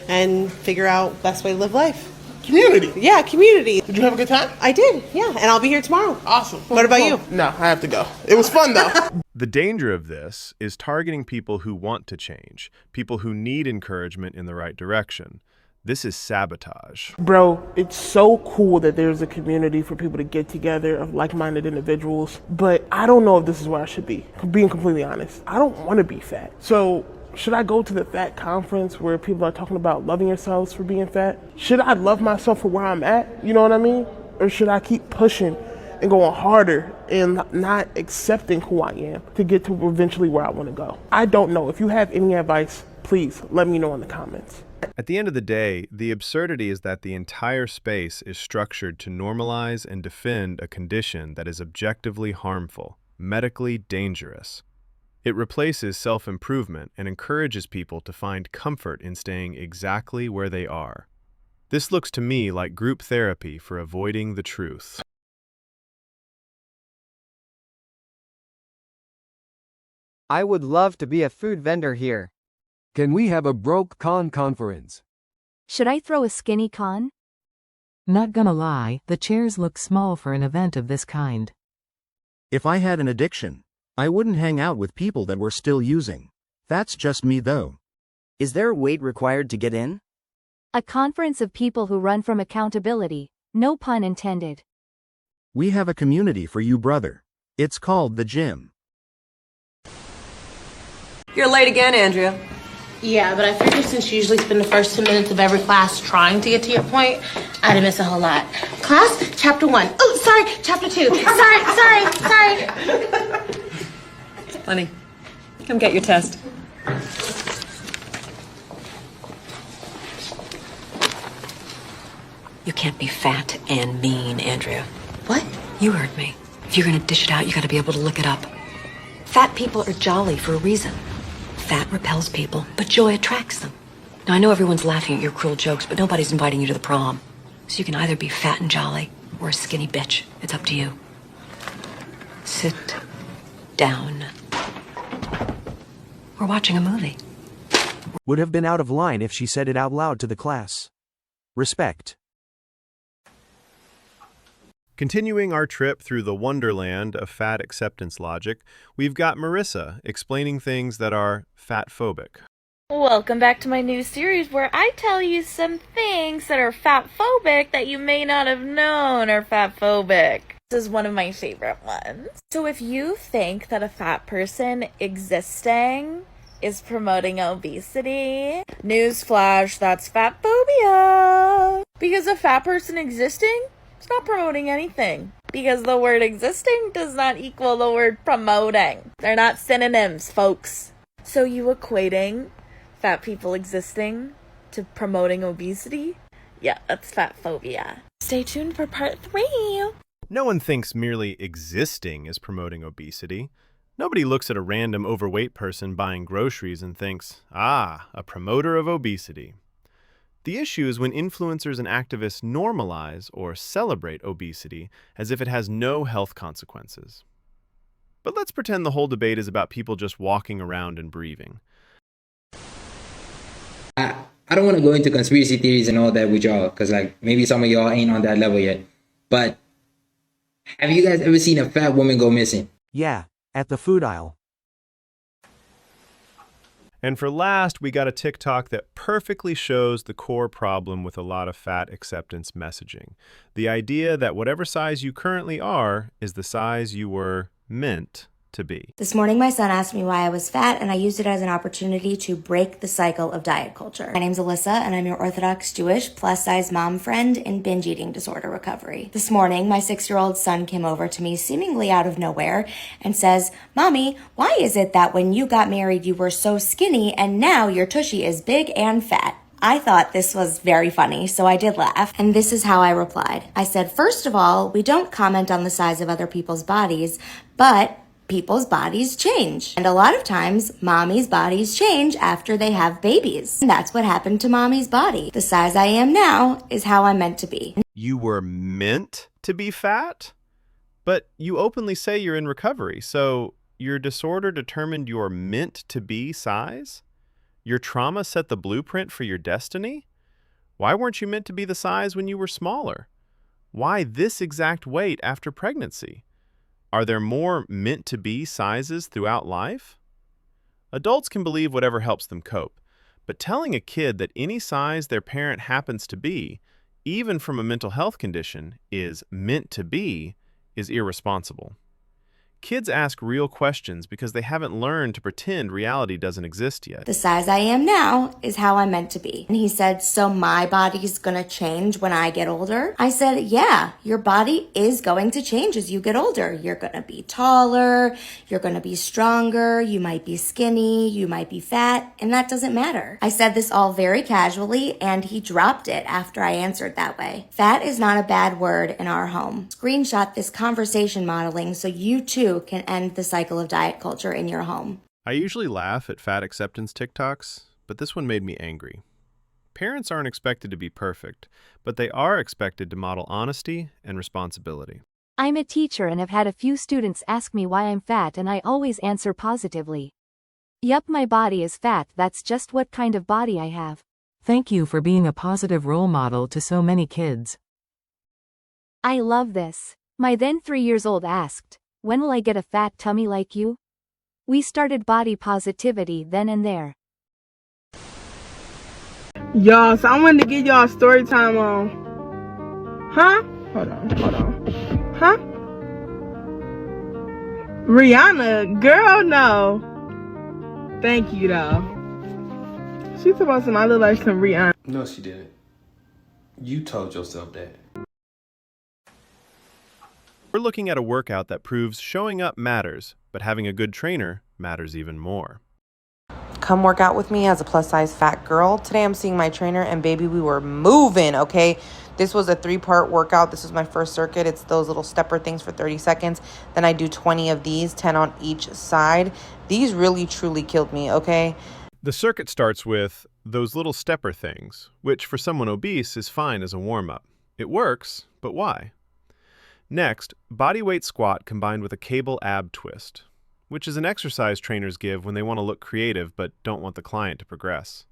and figure out best way to live life. Community. Yeah, community. Did you have a good time? I did, yeah, and I'll be here tomorrow. Awesome. What about you? No, I have to go. It was fun though. The danger of this is targeting people who want to change, people who need encouragement in the right direction. This is sabotage. Bro, it's so cool that there's a community for people to get together of like-minded individuals, but I don't know if this is where I should be, being completely honest. I don't want to be fat. So should I go to the fat conference where people are talking about loving yourselves for being fat? Should I love myself for where I'm at? You know what I mean? Or should I keep pushing and going harder and not accepting who I am to get to eventually where I want to go? I don't know. If you have any advice, please let me know in the comments. At the end of the day, the absurdity is that the entire space is structured to normalize and defend a condition that is objectively harmful, medically dangerous. It replaces self-improvement and encourages people to find comfort in staying exactly where they are. This looks to me like group therapy for avoiding the truth. I would love to be a food vendor here. Can we have a broke con conference? Should I throw a skinny con? Not gonna lie, the chairs look small for an event of this kind. If I had an addiction, I wouldn't hang out with people that were still using. That's just me though. Is there weight required to get in? A conference of people who run from accountability, no pun intended. We have a community for you, brother. It's called the gym. You're late again, Andrea. Yeah, but I figured since you usually spend the first 10 minutes of every class trying to get to your point, I'd miss a whole lot. Class, chapter 1. Oh, sorry, chapter 2. Sorry. Honey, come get your test. You can't be fat and mean, Andrea. What? You heard me. If you're gonna dish it out, you gotta be able to look it up. Fat people are jolly for a reason. Fat repels people, but joy attracts them. Now, I know everyone's laughing at your cruel jokes, but nobody's inviting you to the prom. So you can either be fat and jolly, or a skinny bitch. It's up to you. Sit down. We're watching a movie. Would have been out of line if she said it out loud to the class. Respect. Continuing our trip through the wonderland of fat acceptance logic, we've got Marissa explaining things that are fatphobic. Welcome back to my new series where I tell you some things that are fatphobic that you may not have known are fatphobic. This is one of my favorite ones. So if you think that a fat person existing is promoting obesity, newsflash, that's fatphobia. Because a fat person existing, it's not promoting anything. Because the word existing does not equal the word promoting. They're not synonyms, folks. So you equating fat people existing to promoting obesity? Yeah, that's fatphobia. Stay tuned for part 3. No one thinks merely existing is promoting obesity. Nobody looks at a random overweight person buying groceries and thinks, ah, a promoter of obesity. The issue is when influencers and activists normalize or celebrate obesity as if it has no health consequences. But let's pretend the whole debate is about people just walking around and breathing. I don't want to go into conspiracy theories and all that with y'all, because like maybe some of y'all ain't on that level yet. But have you guys ever seen a fat woman go missing? Yeah, at the food aisle. And for last, we got a TikTok that perfectly shows the core problem with a lot of fat acceptance messaging. The idea that whatever size you currently are is the size you were meant to be. This morning, my son asked me why I was fat, and I used it as an opportunity to break the cycle of diet culture. My name's Alyssa, and I'm your Orthodox Jewish plus-size mom friend in binge eating disorder recovery. This morning, my 6-year-old son came over to me seemingly out of nowhere and says, "Mommy, why is it that when you got married, you were so skinny, and now your tushy is big and fat?" I thought this was very funny, so I did laugh, and this is how I replied. I said, "First of all, we don't comment on the size of other people's bodies, but people's bodies change. And a lot of times, mommy's bodies change after they have babies. And that's what happened to mommy's body. The size I am now is how I'm meant to be." You were meant to be fat? But you openly say you're in recovery, so your disorder determined your meant-to-be size? Your trauma set the blueprint for your destiny? Why weren't you meant to be the size when you were smaller? Why this exact weight after pregnancy? Are there more meant-to-be sizes throughout life? Adults can believe whatever helps them cope, but telling a kid that any size their parent happens to be, even from a mental health condition, is meant to be, is irresponsible. Kids ask real questions because they haven't learned to pretend reality doesn't exist yet. The size I am now is how I'm meant to be. And he said, "So my body's gonna change when I get older?" I said, "Yeah, your body is going to change as you get older. You're gonna be taller, you're gonna be stronger, you might be skinny, you might be fat, and that doesn't matter." I said this all very casually, and he dropped it after I answered that way. Fat is not a bad word in our home. Screenshot this conversation modeling so you too can end the cycle of diet culture in your home. I usually laugh at fat acceptance TikToks, but this one made me angry. Parents aren't expected to be perfect, but they are expected to model honesty and responsibility. I'm a teacher and have had a few students ask me why I'm fat, and I always answer positively. Yup, my body is fat, that's just what kind of body I have. Thank you for being a positive role model to so many kids. I love this. My then 3 years old asked, "When will I get a fat tummy like you?" We started body positivity then and there. Y'all, so I wanted to give y'all a story time on. Huh? Hold on. Huh? Rihanna, girl, no. Thank you, though. She supposed to look like some Rihanna. No, she didn't. You told yourself that. We're looking at a workout that proves showing up matters, but having a good trainer matters even more. Come work out with me as a plus-size fat girl. Today I'm seeing my trainer, and baby, we were moving, okay? This was a 3-part workout. This was my first circuit. It's those little stepper things for 30 seconds. Then I do 20 of these, 10 on each side. These really, truly killed me, okay? The circuit starts with those little stepper things, which for someone obese is fine as a warm-up. It works, but why? Next, bodyweight squat combined with a cable ab twist, which is an exercise trainers give when they want to look creative but don't want the client to progress.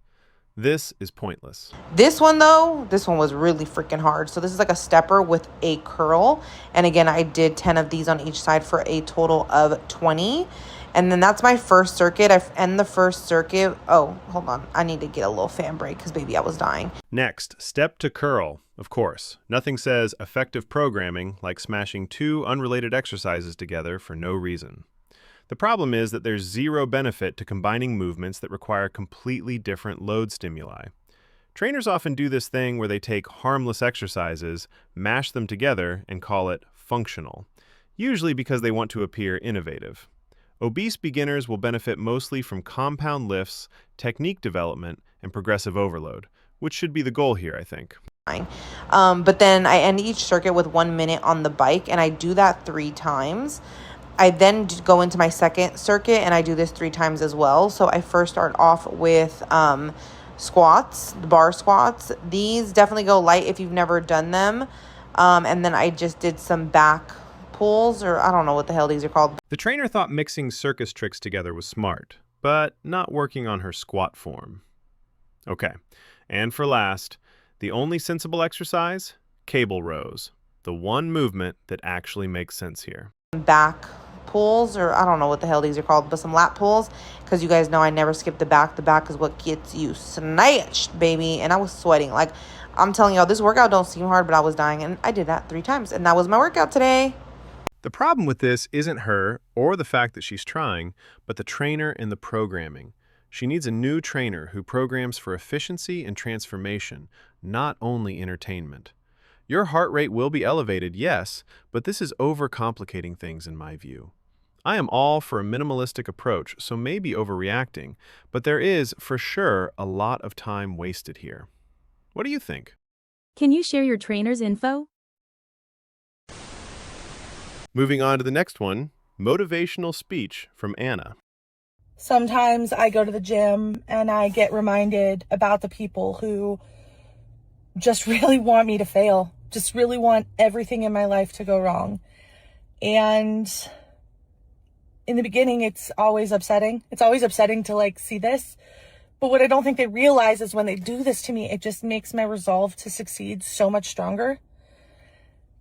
This is pointless. This one, though, this one was really freaking hard. So this is like a stepper with a curl. And again, I did 10 of these on each side for a total of 20. And then that's my first circuit. I end the first circuit. Oh, hold on. I need to get a little fan break because, baby, I was dying. Next, step to curl. Of course, nothing says effective programming like smashing 2 unrelated exercises together for no reason. The problem is that there's zero benefit to combining movements that require completely different load stimuli. Trainers often do this thing where they take harmless exercises, mash them together, and call it functional, usually because they want to appear innovative. Obese beginners will benefit mostly from compound lifts, technique development, and progressive overload, which should be the goal here, I think. But then I end each circuit with 1 minute on the bike, and I do that 3 times. I then go into my second circuit, and I do this 3 times as well. So I first start off with squats, bar squats. These definitely go light if you've never done them. And then I just did some back pulls, or I don't know what the hell these are called. The trainer thought mixing circus tricks together was smart, but not working on her squat form. Okay, and for last, the only sensible exercise, cable rows, the one movement that actually makes sense here. Back pulls, or I don't know what the hell these are called, but some lat pulls, because you guys know I never skip the back. The back is what gets you snatched, baby. And I was sweating. Like, I'm telling y'all, this workout don't seem hard, but I was dying, and I did that 3 times, and that was my workout today. The problem with this isn't her or the fact that she's trying, but the trainer and the programming. She needs a new trainer who programs for efficiency and transformation, not only entertainment. Your heart rate will be elevated, yes, but this is overcomplicating things in my view. I am all for a minimalistic approach, so maybe overreacting, but there is, for sure, a lot of time wasted here. What do you think? Can you share your trainer's info? Moving on to the next one, motivational speech from Anna. Sometimes I go to the gym and I get reminded about the people who just really want me to fail, just really want everything in my life to go wrong. And in the beginning, it's always upsetting. It's always upsetting to like see this. But what I don't think they realize is when they do this to me, it just makes my resolve to succeed so much stronger,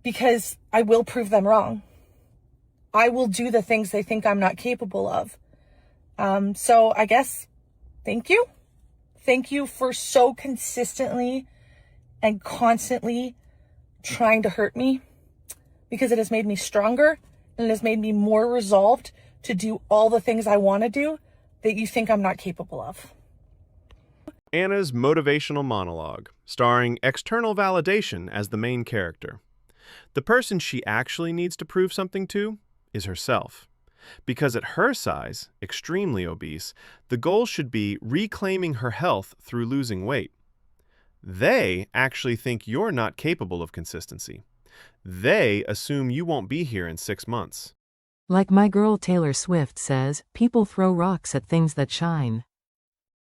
because I will prove them wrong. I will do the things they think I'm not capable of. So I guess, thank you. Thank you for so consistently and constantly trying to hurt me, because it has made me stronger and it has made me more resolved to do all the things I want to do that you think I'm not capable of. Anna's motivational monologue, starring external validation as the main character. The person she actually needs to prove something to is herself. Because at her size, extremely obese, the goal should be reclaiming her health through losing weight. They actually think you're not capable of consistency. They assume you won't be here in 6 months. Like my girl Taylor Swift says, people throw rocks at things that shine.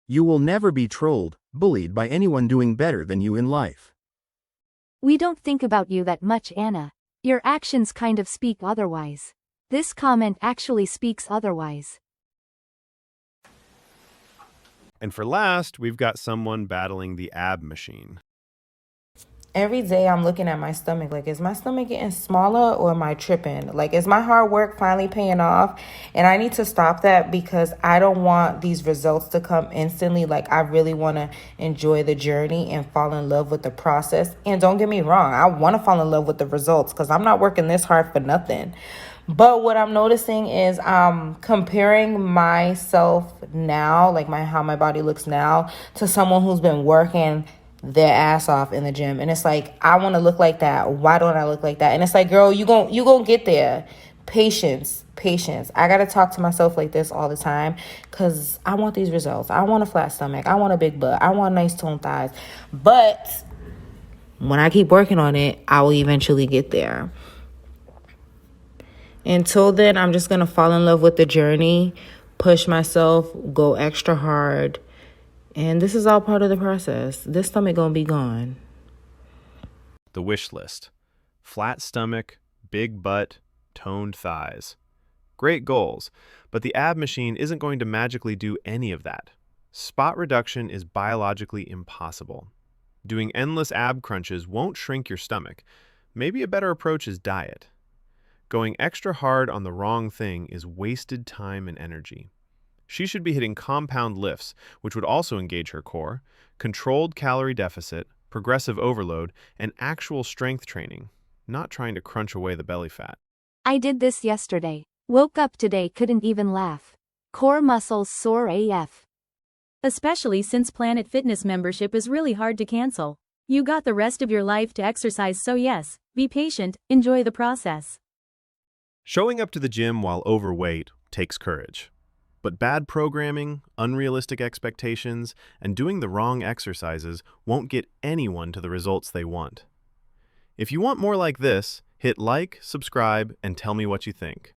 You will never be trolled, bullied by anyone doing better than you in life. We don't think about you that much, Anna. Your actions kind of speak otherwise. This comment actually speaks otherwise. And for last, we've got someone battling the ab machine. Every day I'm looking at my stomach, like, is my stomach getting smaller or am I tripping? Like, is my hard work finally paying off? And I need to stop that, because I don't want these results to come instantly. Like, I really want to enjoy the journey and fall in love with the process. And don't get me wrong, I want to fall in love with the results, because I'm not working this hard for nothing. But what I'm noticing is comparing myself now, like how my body looks now, to someone who's been working their ass off in the gym. And it's like, I want to look like that. Why don't I look like that? And it's like, girl, you gon' get there. Patience. I got to talk to myself like this all the time, because I want these results. I want a flat stomach. I want a big butt. I want nice toned thighs. But when I keep working on it, I will eventually get there. Until then, I'm just going to fall in love with the journey, push myself, go extra hard. And this is all part of the process. This stomach going to be gone. The wish list. Flat stomach, big butt, toned thighs. Great goals, but the ab machine isn't going to magically do any of that. Spot reduction is biologically impossible. Doing endless ab crunches won't shrink your stomach. Maybe a better approach is diet. Going extra hard on the wrong thing is wasted time and energy. She should be hitting compound lifts, which would also engage her core, controlled calorie deficit, progressive overload, and actual strength training, not trying to crunch away the belly fat. I did this yesterday. Woke up today, couldn't even laugh. Core muscles sore AF. Especially since Planet Fitness membership is really hard to cancel. You got the rest of your life to exercise, so yes, be patient, enjoy the process. Showing up to the gym while overweight takes courage. But bad programming, unrealistic expectations, and doing the wrong exercises won't get anyone to the results they want. If you want more like this, hit like, subscribe, and tell me what you think.